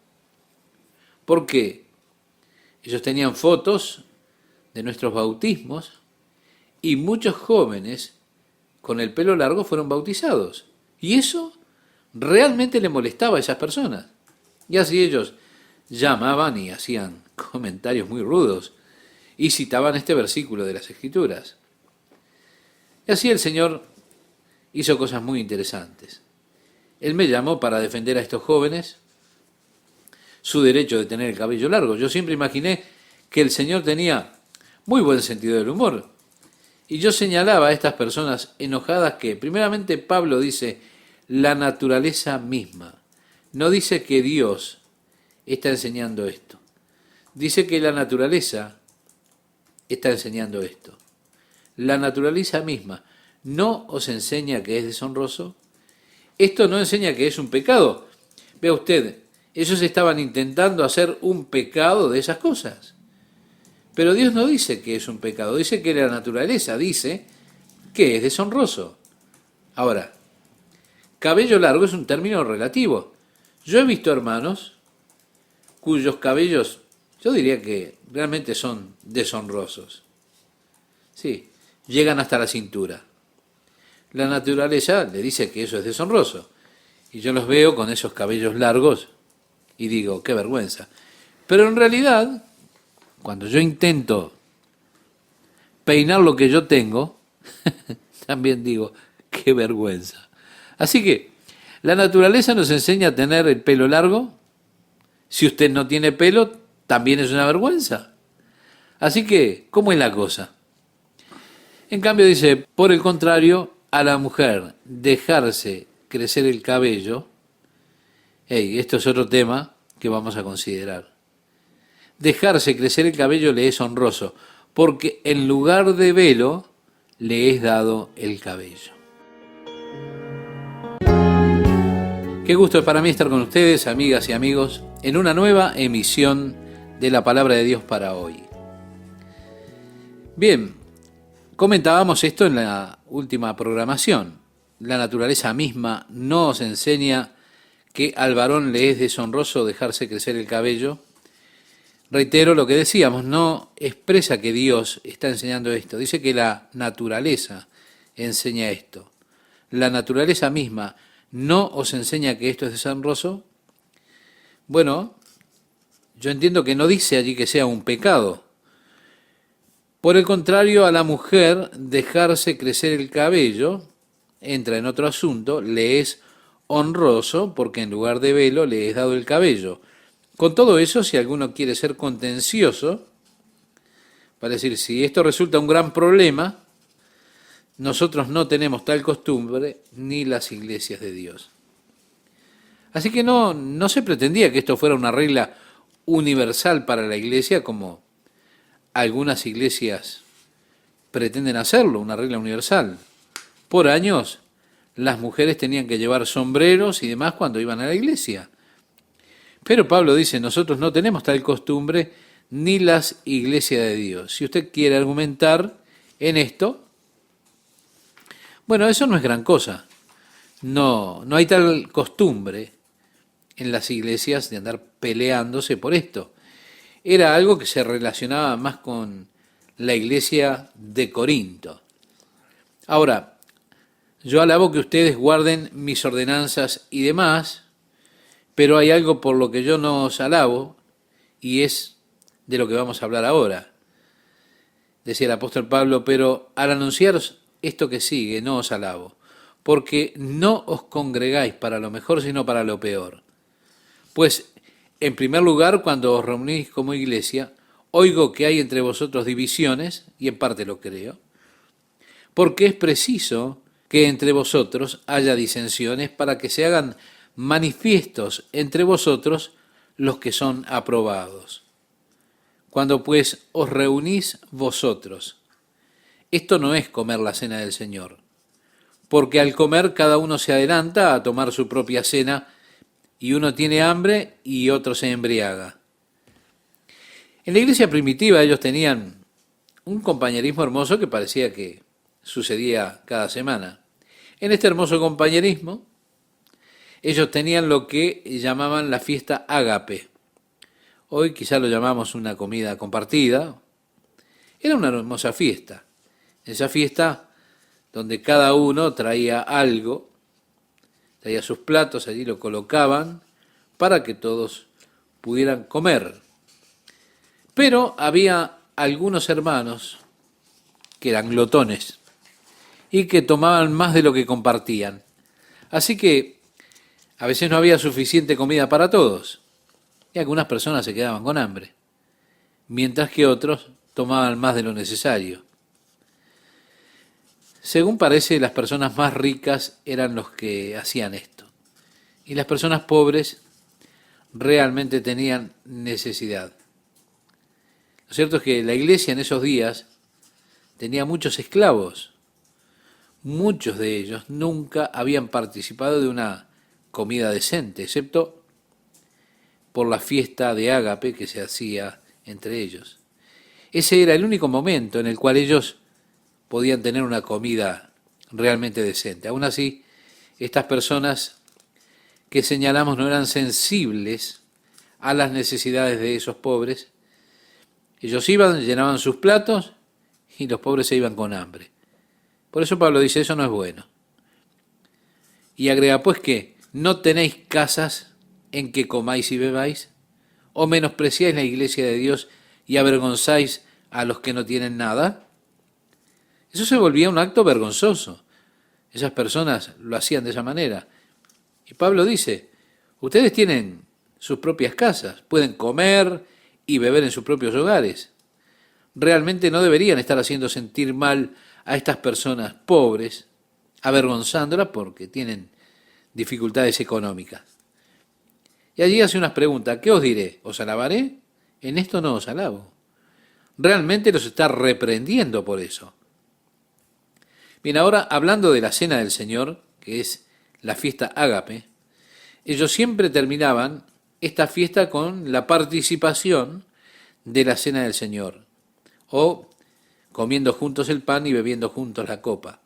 ¿Por qué? Ellos tenían fotos de nuestros bautismos y muchos jóvenes con el pelo largo fueron bautizados. Y eso realmente le molestaba a esas personas. Y así ellos llamaban y hacían comentarios muy rudos y citaban este versículo de las Escrituras. Y así el Señor hizo cosas muy interesantes. Él me llamó para defender a estos jóvenes su derecho de tener el cabello largo. Yo siempre imaginé que el Señor tenía muy buen sentido del humor. Y yo señalaba a estas personas enojadas que, primeramente, Pablo dice, la naturaleza misma. No dice que Dios está enseñando esto. Dice que la naturaleza está enseñando esto. La naturaleza misma no os enseña que es deshonroso. Esto no enseña que es un pecado. Vea usted, ellos estaban intentando hacer un pecado de esas cosas. Pero Dios no dice que es un pecado, dice que la naturaleza dice que es deshonroso. Ahora, cabello largo es un término relativo. Yo he visto hermanos cuyos cabellos, yo diría que realmente son deshonrosos. Sí, llegan hasta la cintura. La naturaleza le dice que eso es deshonroso. Y yo los veo con esos cabellos largos y digo, qué vergüenza. Pero en realidad, cuando yo intento peinar lo que yo tengo, también digo, qué vergüenza. Así que, la naturaleza nos enseña a tener el pelo largo. Si usted no tiene pelo, también es una vergüenza. Así que, ¿cómo es la cosa? En cambio dice, por el contrario, a la mujer dejarse crecer el cabello, esto es otro tema que vamos a considerar. Dejarse crecer el cabello le es honroso, porque en lugar de velo le es dado el cabello. Qué gusto es para mí estar con ustedes, amigas y amigos, en una nueva emisión de la Palabra de Dios para hoy. Bien, comentábamos esto en la última programación. La naturaleza misma nos enseña que al varón le es deshonroso dejarse crecer el cabello. Reitero lo que decíamos, no expresa que Dios está enseñando esto, dice que la naturaleza enseña esto. La naturaleza misma no os enseña que esto es deshonroso. Bueno, yo entiendo que no dice allí que sea un pecado. Por el contrario, a la mujer dejarse crecer el cabello, entra en otro asunto, le es honroso porque en lugar de velo le es dado el cabello. Con todo eso, si alguno quiere ser contencioso, para decir, si esto resulta un gran problema, nosotros no tenemos tal costumbre ni las iglesias de Dios. Así que no se pretendía que esto fuera una regla universal para la iglesia como algunas iglesias pretenden hacerlo, una regla universal. Por años, las mujeres tenían que llevar sombreros y demás cuando iban a la iglesia. Pero Pablo dice, nosotros no tenemos tal costumbre ni las iglesias de Dios. Si usted quiere argumentar en esto, bueno, eso no es gran cosa. No hay tal costumbre en las iglesias de andar peleándose por esto. Era algo que se relacionaba más con la iglesia de Corinto. Ahora, yo alabo que ustedes guarden mis ordenanzas y demás, pero hay algo por lo que yo no os alabo, y es de lo que vamos a hablar ahora. Decía el apóstol Pablo, pero al anunciaros esto que sigue, no os alabo, porque no os congregáis para lo mejor, sino para lo peor. Pues, en primer lugar, cuando os reunís como iglesia, oigo que hay entre vosotros divisiones, y en parte lo creo, porque es preciso que entre vosotros haya disensiones para que se hagan manifiestos entre vosotros los que son aprobados. Cuando pues os reunís vosotros, esto no es comer la cena del Señor, porque al comer cada uno se adelanta a tomar su propia cena, y uno tiene hambre y otro se embriaga. En la iglesia primitiva ellos tenían un compañerismo hermoso que parecía que sucedía cada semana. En este hermoso compañerismo, ellos tenían lo que llamaban la fiesta ágape. Hoy quizá lo llamamos una comida compartida. Era una hermosa fiesta. Esa fiesta donde cada uno traía algo, traía sus platos, allí lo colocaban para que todos pudieran comer. Pero había algunos hermanos que eran glotones y que tomaban más de lo que compartían. Así que a veces no había suficiente comida para todos y algunas personas se quedaban con hambre, mientras que otros tomaban más de lo necesario. Según parece, las personas más ricas eran los que hacían esto, y las personas pobres realmente tenían necesidad. Lo cierto es que la iglesia en esos días tenía muchos esclavos. Muchos de ellos nunca habían participado de una comida decente, excepto por la fiesta de ágape que se hacía entre ellos. Ese era el único momento en el cual ellos podían tener una comida realmente decente. Aún así, estas personas que señalamos no eran sensibles a las necesidades de esos pobres. Ellos iban, llenaban sus platos y los pobres se iban con hambre. Por eso Pablo dice, eso no es bueno. Y agrega, pues que no tenéis casas en que comáis y bebáis, o menospreciáis la iglesia de Dios y avergonzáis a los que no tienen nada. Eso se volvía un acto vergonzoso. Esas personas lo hacían de esa manera. Y Pablo dice, ustedes tienen sus propias casas, pueden comer y beber en sus propios hogares. Realmente no deberían estar haciendo sentir mal a estas personas pobres, avergonzándolas porque tienen dificultades económicas. Y allí hace unas preguntas. ¿Qué os diré? ¿Os alabaré? En esto no os alabo. Realmente los está reprendiendo por eso. Bien, ahora hablando de la cena del Señor, que es la fiesta ágape, ellos siempre terminaban esta fiesta con la participación de la cena del Señor, o comiendo juntos el pan y bebiendo juntos la copa.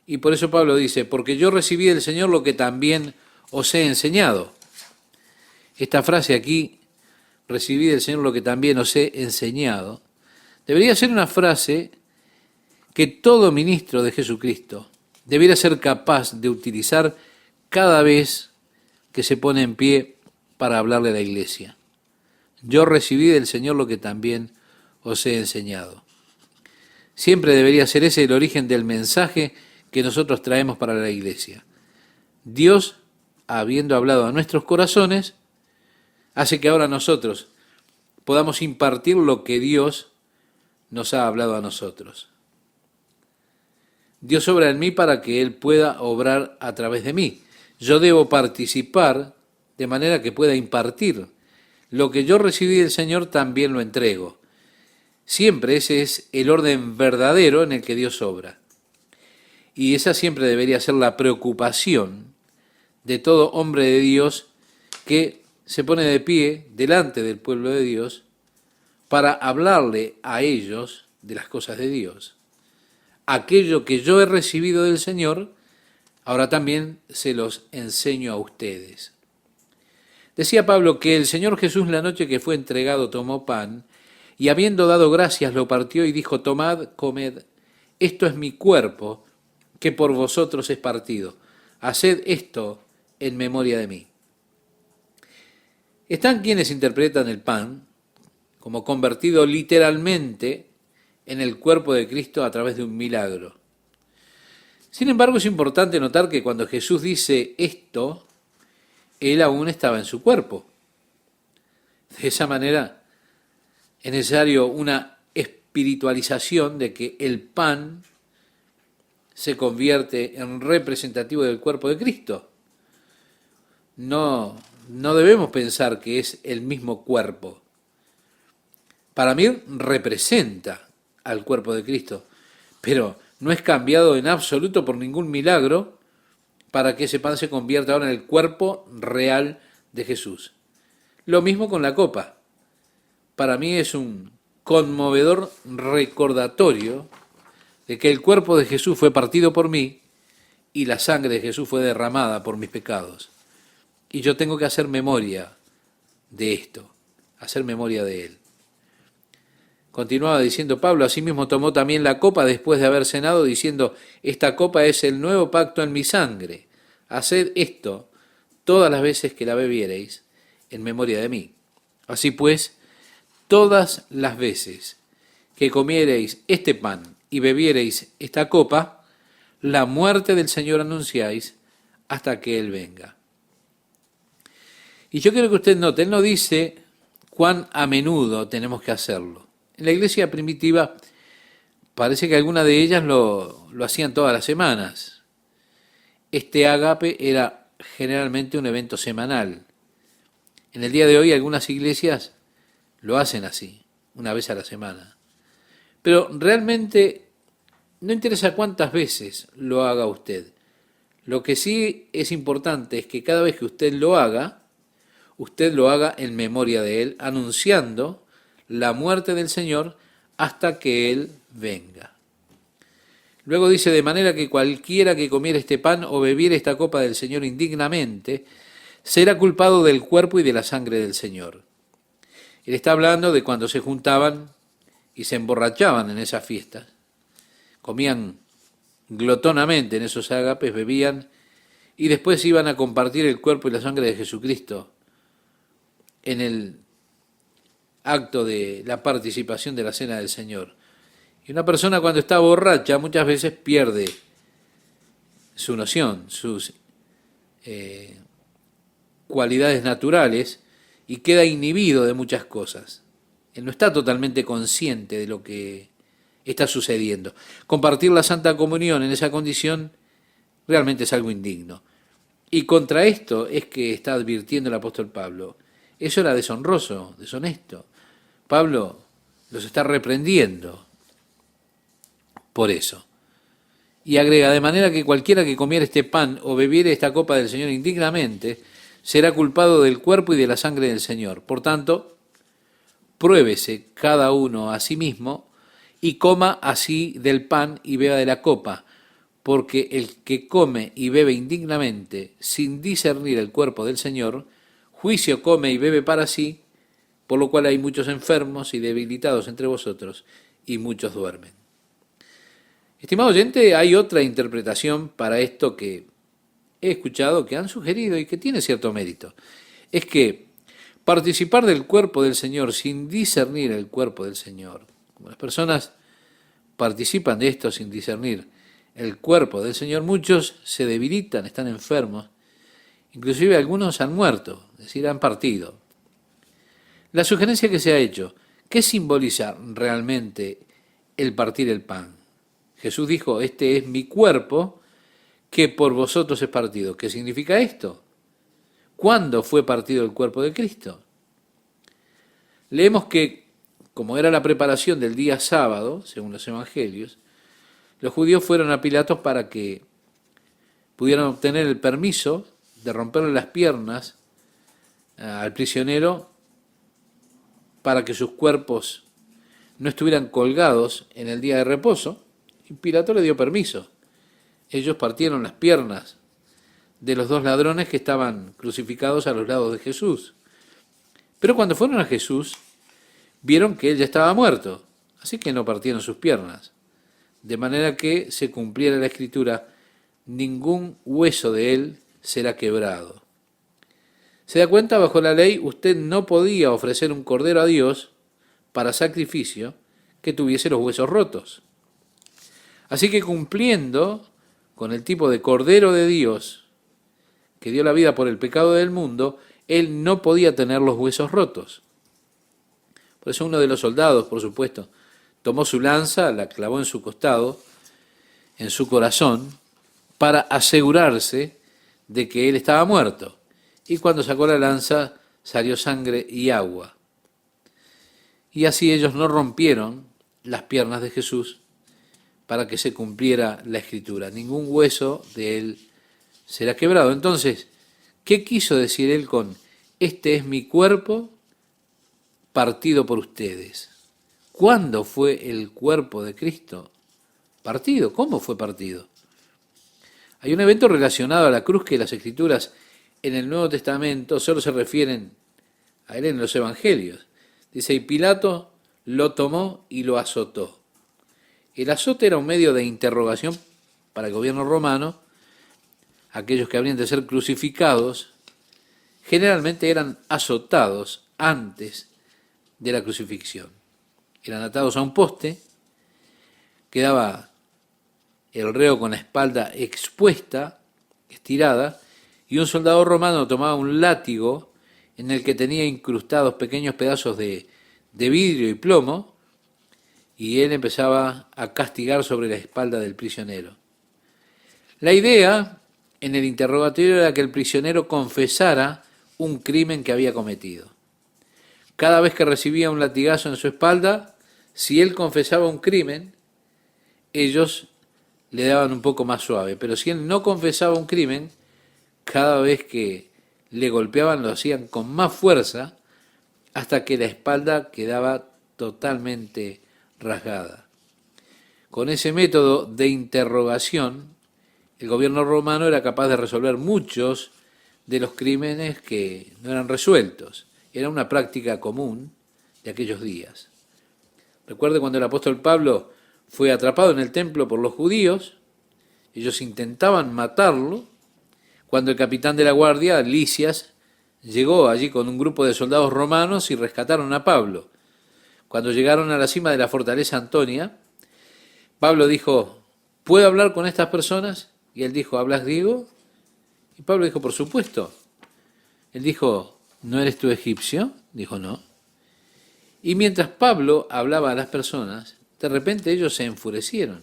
Y por eso Pablo dice, porque yo recibí del Señor lo que también os he enseñado. Esta frase aquí, recibí del Señor lo que también os he enseñado, debería ser una frase que todo ministro de Jesucristo debiera ser capaz de utilizar cada vez que se pone en pie para hablarle a la iglesia. Yo recibí del Señor lo que también os he enseñado. Siempre debería ser ese el origen del mensaje que nosotros traemos para la iglesia. Dios, habiendo hablado a nuestros corazones, hace que ahora nosotros podamos impartir lo que Dios nos ha hablado a nosotros. Dios obra en mí para que Él pueda obrar a través de mí. Yo debo participar de manera que pueda impartir. Lo que yo recibí del Señor también lo entrego. Siempre ese es el orden verdadero en el que Dios obra. Y esa siempre debería ser la preocupación de todo hombre de Dios que se pone de pie delante del pueblo de Dios para hablarle a ellos de las cosas de Dios. Aquello que yo he recibido del Señor, ahora también se los enseño a ustedes. Decía Pablo que el Señor Jesús la noche que fue entregado tomó pan y habiendo dado gracias lo partió y dijo, tomad, comed, esto es mi cuerpo que por vosotros es partido. Haced esto en memoria de mí. Están quienes interpretan el pan como convertido literalmente en el cuerpo de Cristo a través de un milagro. Sin embargo, es importante notar que cuando Jesús dice esto, Él aún estaba en su cuerpo. De esa manera, es necesario una espiritualización de que el pan se convierte en representativo del cuerpo de Cristo. No debemos pensar que es el mismo cuerpo. Para mí representa al cuerpo de Cristo, pero no es cambiado en absoluto por ningún milagro para que ese pan se convierta ahora en el cuerpo real de Jesús. Lo mismo con la copa. Para mí es un conmovedor recordatorio de que el cuerpo de Jesús fue partido por mí y la sangre de Jesús fue derramada por mis pecados. Y yo tengo que hacer memoria de esto, hacer memoria de Él. Continuaba diciendo Pablo, asimismo tomó también la copa después de haber cenado, diciendo, esta copa es el nuevo pacto en mi sangre. Haced esto todas las veces que la bebiereis en memoria de mí. Así pues, todas las veces que comiereis este pan y bebiereis esta copa, la muerte del Señor anunciáis hasta que Él venga. Y yo quiero que usted note, Él no dice cuán a menudo tenemos que hacerlo. En la iglesia primitiva parece que algunas de ellas lo hacían todas las semanas. Este ágape era generalmente un evento semanal. En el día de hoy algunas iglesias lo hacen así, una vez a la semana. Pero realmente no interesa cuántas veces lo haga usted. Lo que sí es importante es que cada vez que usted lo haga en memoria de Él, anunciando la muerte del Señor hasta que Él venga. Luego dice, de manera que cualquiera que comiera este pan o bebiera esta copa del Señor indignamente, será culpado del cuerpo y de la sangre del Señor. Él está hablando de cuando se juntaban y se emborrachaban en esas fiestas. Comían glotonamente en esos ágapes, bebían y después iban a compartir el cuerpo y la sangre de Jesucristo en el acto de la participación de la cena del Señor. Y una persona cuando está borracha muchas veces pierde su noción, sus cualidades naturales y queda inhibido de muchas cosas. Él no está totalmente consciente de lo que está sucediendo. Compartir la Santa Comunión en esa condición realmente es algo indigno. Y contra esto es que está advirtiendo el apóstol Pablo. Eso era deshonroso, deshonesto. Pablo los está reprendiendo por eso. Y agrega, de manera que cualquiera que comiera este pan o bebiere esta copa del Señor indignamente, será culpado del cuerpo y de la sangre del Señor. Por tanto, pruébese cada uno a sí mismo y coma así del pan y beba de la copa, porque el que come y bebe indignamente, sin discernir el cuerpo del Señor, juicio come y bebe para sí, por lo cual hay muchos enfermos y debilitados entre vosotros, y muchos duermen. Estimado oyente, hay otra interpretación para esto que he escuchado, que han sugerido y que tiene cierto mérito. Es que participar del cuerpo del Señor sin discernir el cuerpo del Señor, como las personas participan de esto sin discernir el cuerpo del Señor, muchos se debilitan, están enfermos, inclusive algunos han muerto, es decir, han partido. La sugerencia que se ha hecho, ¿qué simboliza realmente el partir el pan? Jesús dijo, este es mi cuerpo que por vosotros es partido. ¿Qué significa esto? ¿Cuándo fue partido el cuerpo de Cristo? Leemos que, como era la preparación del día sábado, según los evangelios, los judíos fueron a Pilatos para que pudieran obtener el permiso de romperle las piernas al prisionero para que sus cuerpos no estuvieran colgados en el día de reposo, y Pilato le dio permiso. Ellos partieron las piernas de los dos ladrones que estaban crucificados a los lados de Jesús. Pero cuando fueron a Jesús, vieron que él ya estaba muerto, así que no partieron sus piernas. De manera que se cumpliera la escritura, ningún hueso de él será quebrado. ¿Se da cuenta? Bajo la ley, usted no podía ofrecer un cordero a Dios para sacrificio que tuviese los huesos rotos. Así que cumpliendo con el tipo de cordero de Dios que dio la vida por el pecado del mundo, él no podía tener los huesos rotos. Por eso uno de los soldados, por supuesto, tomó su lanza, la clavó en su costado, en su corazón, para asegurarse de que él estaba muerto. Y cuando sacó la lanza, salió sangre y agua. Y así ellos no rompieron las piernas de Jesús para que se cumpliera la escritura. Ningún hueso de él será quebrado. Entonces, ¿qué quiso decir él con este es mi cuerpo partido por ustedes? ¿Cuándo fue el cuerpo de Cristo partido? ¿Cómo fue partido? Hay un evento relacionado a la cruz que las Escrituras en el Nuevo Testamento solo se refieren a él en los Evangelios. Dice, y Pilato lo tomó y lo azotó. El azote era un medio de interrogación para el gobierno romano. Aquellos que habrían de ser crucificados generalmente eran azotados antes de la crucifixión. Eran atados a un poste, quedaba el reo con la espalda expuesta, estirada, y un soldado romano tomaba un látigo en el que tenía incrustados pequeños pedazos de vidrio y plomo, y él empezaba a castigar sobre la espalda del prisionero. La idea en el interrogatorio era que el prisionero confesara un crimen que había cometido. Cada vez que recibía un latigazo en su espalda, si él confesaba un crimen, ellos le daban un poco más suave. Pero si él no confesaba un crimen, cada vez que le golpeaban lo hacían con más fuerza hasta que la espalda quedaba totalmente rasgada. Con ese método de interrogación, el gobierno romano era capaz de resolver muchos de los crímenes que no eran resueltos. Era una práctica común de aquellos días. Recuerde cuando el apóstol Pablo fue atrapado en el templo por los judíos, ellos intentaban matarlo, cuando el capitán de la guardia, Lisias, llegó allí con un grupo de soldados romanos y rescataron a Pablo. Cuando llegaron a la cima de la fortaleza Antonia, Pablo dijo, ¿puedo hablar con estas personas? Y él dijo, ¿hablas griego? Y Pablo dijo, por supuesto. Él dijo, ¿no eres tú egipcio? Dijo, no. Y mientras Pablo hablaba a las personas, de repente ellos se enfurecieron.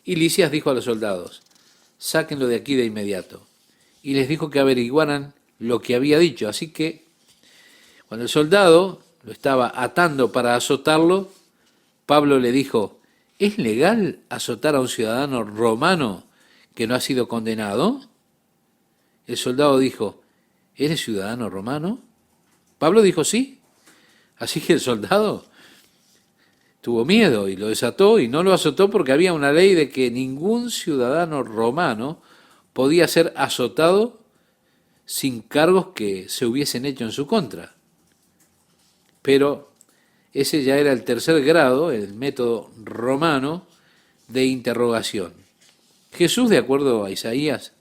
Y Lisias dijo a los soldados, sáquenlo de aquí de inmediato. Y les dijo que averiguaran lo que había dicho. Así que cuando el soldado lo estaba atando para azotarlo, Pablo le dijo, ¿es legal azotar a un ciudadano romano que no ha sido condenado? El soldado dijo, ¿eres ciudadano romano? Pablo dijo, sí. Así que el soldado tuvo miedo y lo desató y no lo azotó porque había una ley de que ningún ciudadano romano podía ser azotado sin cargos que se hubiesen hecho en su contra. Pero ese ya era el tercer grado, el método romano de interrogación. Jesús, de acuerdo a Isaías,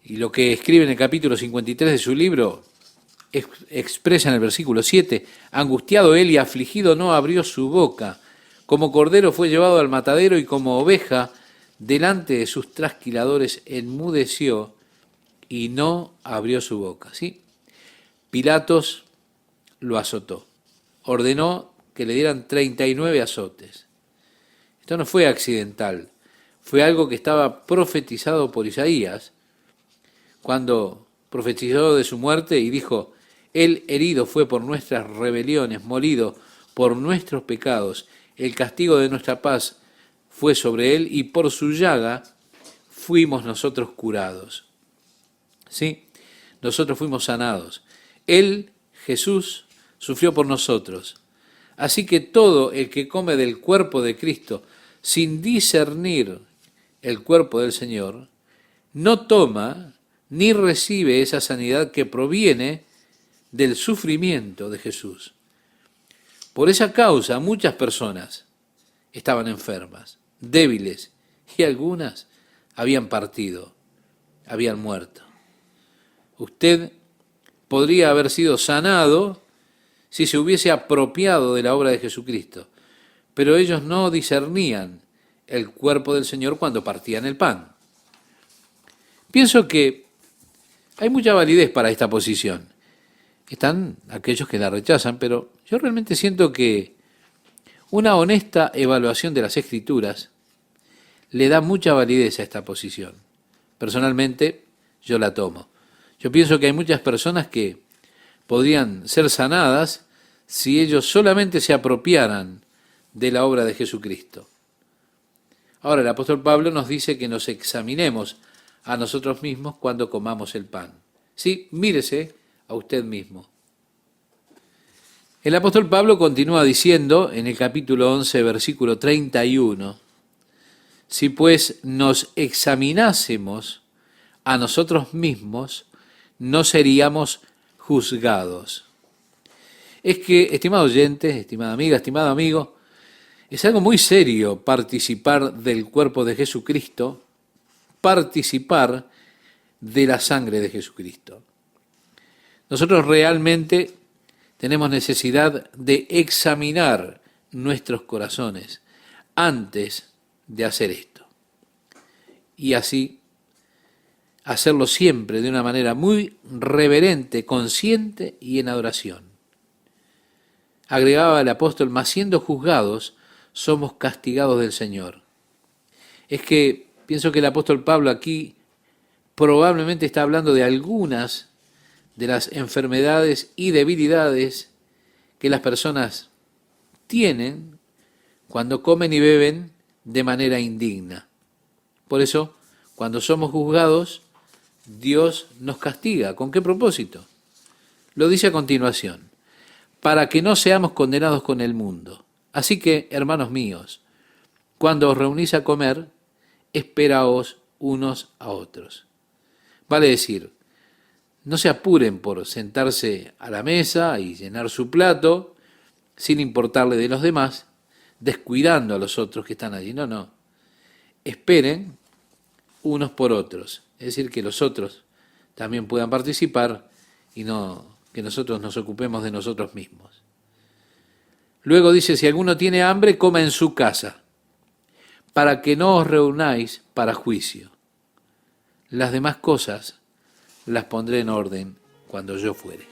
y lo que escribe en el capítulo 53 de su libro, expresa en el versículo 7, angustiado él y afligido no abrió su boca, como cordero fue llevado al matadero y como oveja delante de sus trasquiladores enmudeció y no abrió su boca. ¿Sí? Pilatos lo azotó, ordenó que le dieran 39 azotes. Esto no fue accidental, fue algo que estaba profetizado por Isaías, cuando profetizó de su muerte y dijo, Él herido fue por nuestras rebeliones, molido por nuestros pecados, el castigo de nuestra paz fue sobre Él y por su llaga fuimos nosotros curados. ¿Sí? Nosotros fuimos sanados. Él, Jesús, sufrió por nosotros. Así que todo el que come del cuerpo de Cristo sin discernir el cuerpo del Señor, no toma ni recibe esa sanidad que proviene del sufrimiento de Jesús. Por esa causa muchas personas estaban enfermas, débiles, y algunas habían partido, habían muerto. Usted podría haber sido sanado si se hubiese apropiado de la obra de Jesucristo, pero ellos no discernían el cuerpo del Señor cuando partían el pan. Pienso que hay mucha validez para esta posición. Están aquellos que la rechazan, pero yo realmente siento que una honesta evaluación de las Escrituras le da mucha validez a esta posición. Personalmente, yo la tomo. Yo pienso que hay muchas personas que podrían ser sanadas si ellos solamente se apropiaran de la obra de Jesucristo. Ahora, el apóstol Pablo nos dice que nos examinemos a nosotros mismos cuando comamos el pan. Sí, mírese a usted mismo. El apóstol Pablo continúa diciendo en el capítulo 11, versículo 31, si pues nos examinásemos a nosotros mismos, no seríamos juzgados. Es que, estimado oyente, estimada amiga, estimado amigo, es algo muy serio participar del cuerpo de Jesucristo, participar de la sangre de Jesucristo. Nosotros realmente tenemos necesidad de examinar nuestros corazones antes de hacer esto. Y así hacerlo siempre de una manera muy reverente, consciente y en adoración. Agregaba el apóstol, mas siendo juzgados, somos castigados del Señor. Es que pienso que el apóstol Pablo aquí probablemente está hablando de algunas de las enfermedades y debilidades que las personas tienen cuando comen y beben de manera indigna. Por eso, cuando somos juzgados, Dios nos castiga. ¿Con qué propósito? Lo dice a continuación, para que no seamos condenados con el mundo. Así que, hermanos míos, cuando os reunís a comer, esperaos unos a otros. Vale decir, no se apuren por sentarse a la mesa y llenar su plato sin importarle de los demás, descuidando a los otros que están allí. No. Esperen unos por otros. Es decir, que los otros también puedan participar y no que nosotros nos ocupemos de nosotros mismos. Luego dice, si alguno tiene hambre, coma en su casa, para que no os reunáis para juicio. Las demás cosas las pondré en orden cuando yo fuere.